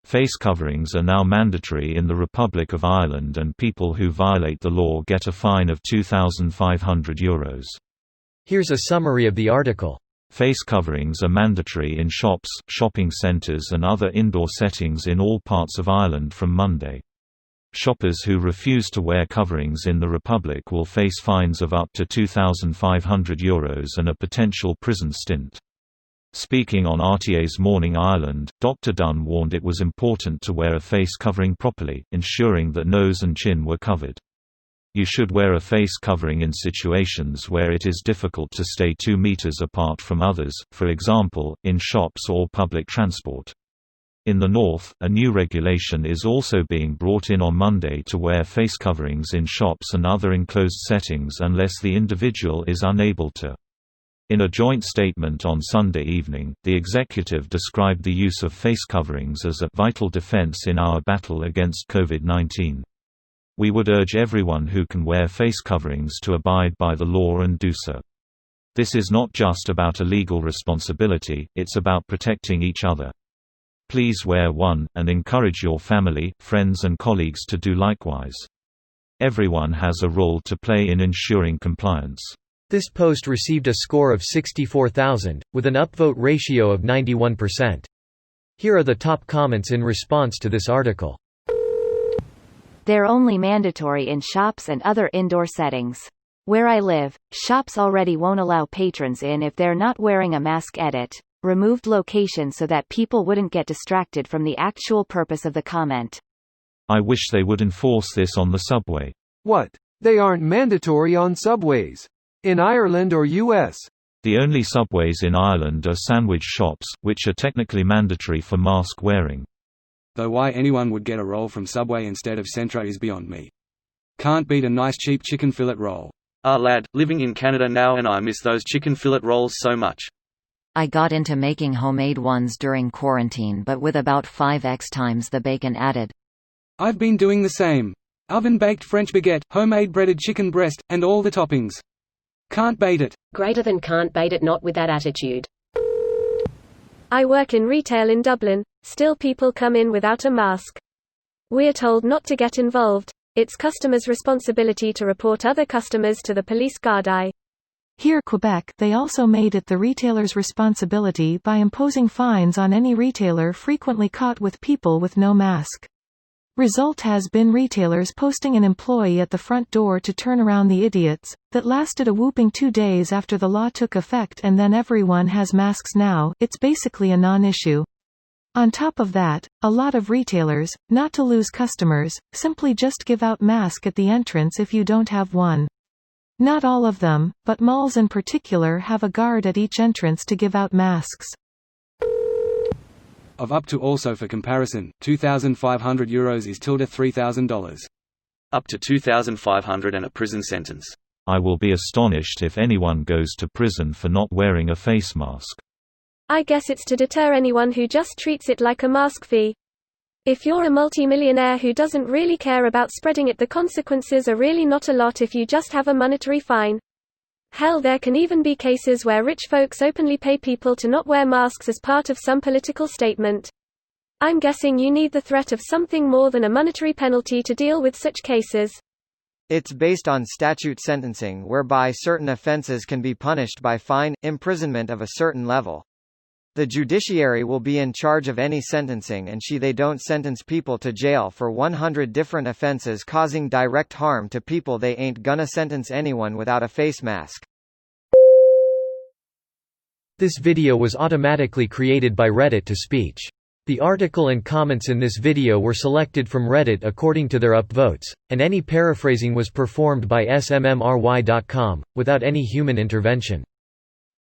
Face coverings are now mandatory in the Republic of Ireland, and people who violate the law get a fine of €2,500. Here's a summary of the article. Face coverings are mandatory in shops, shopping centres and other indoor settings in all parts of Ireland from Monday. Shoppers who refuse to wear coverings in the Republic will face fines of up to €2,500 and a potential prison stint. Speaking on RTA's Morning Ireland, Dr. Dunn warned it was important to wear a face covering properly, ensuring that nose and chin were covered. You should wear a face covering in situations where it is difficult to stay 2 meters apart from others, for example, in shops or public transport. In the North, a new regulation is also being brought in on Monday to wear face coverings in shops and other enclosed settings unless the individual is unable to. In a joint statement on Sunday evening, the executive described the use of face coverings as a vital defense in our battle against COVID-19. We would urge everyone who can wear face coverings to abide by the law and do so. This is not just about a legal responsibility, it's about protecting each other. Please wear one, and encourage your family, friends and colleagues to do likewise. Everyone has a role to play in ensuring compliance. This post received a score of 64,000, with an upvote ratio of 91%. Here are the top comments in response to this article. They're only mandatory in shops and other indoor settings. Where I live, shops already won't allow patrons in if they're not wearing a mask. Edit. Removed location so that people wouldn't get distracted from the actual purpose of the comment. I wish they would enforce this on the subway. What? They aren't mandatory on subways. In Ireland or US? The only subways in Ireland are sandwich shops, which are technically mandatory for mask wearing. Though why anyone would get a roll from Subway instead of Centro is beyond me. Can't beat a nice cheap chicken fillet roll. Lad, living in Canada now and I miss those chicken fillet rolls so much. I got into making homemade ones during quarantine, but with about 5x times the bacon added. I've been doing the same. Oven-baked French baguette, homemade breaded chicken breast, and all the toppings. Can't bait it. Greater than can't bait it, not with that attitude. I work in retail in Dublin, still people come in without a mask. We're told not to get involved. It's customers' responsibility to report other customers to the police Gardaí. Here Quebec, they also made it the retailer's responsibility by imposing fines on any retailer frequently caught with people with no mask. Result has been retailers posting an employee at the front door to turn around the idiots. That lasted a whooping 2 days after the law took effect, and then everyone has masks now. It's basically a non-issue. On top of that, a lot of retailers, not to lose customers, simply just give out mask at the entrance if you don't have one. Not all of them, but malls in particular have a guard at each entrance to give out masks. Of up to. Also for comparison, €2,500 is $3,000. Up to 2,500 and a prison sentence. I will be astonished if anyone goes to prison for not wearing a face mask. I guess it's to deter anyone who just treats it like a mask fee. If you're a multi-millionaire who doesn't really care about spreading it, the consequences are really not a lot if you just have a monetary fine. Hell, there can even be cases where rich folks openly pay people to not wear masks as part of some political statement. I'm guessing you need the threat of something more than a monetary penalty to deal with such cases. It's based on statute sentencing, whereby certain offences can be punished by fine, imprisonment of a certain level. The judiciary will be in charge of any sentencing, and they don't sentence people to jail for 100 different offences causing direct harm to people. They ain't gonna sentence anyone without a face mask. This video was automatically created by Reddit to speech. The article and comments in this video were selected from Reddit according to their upvotes, and any paraphrasing was performed by smmry.com, without any human intervention.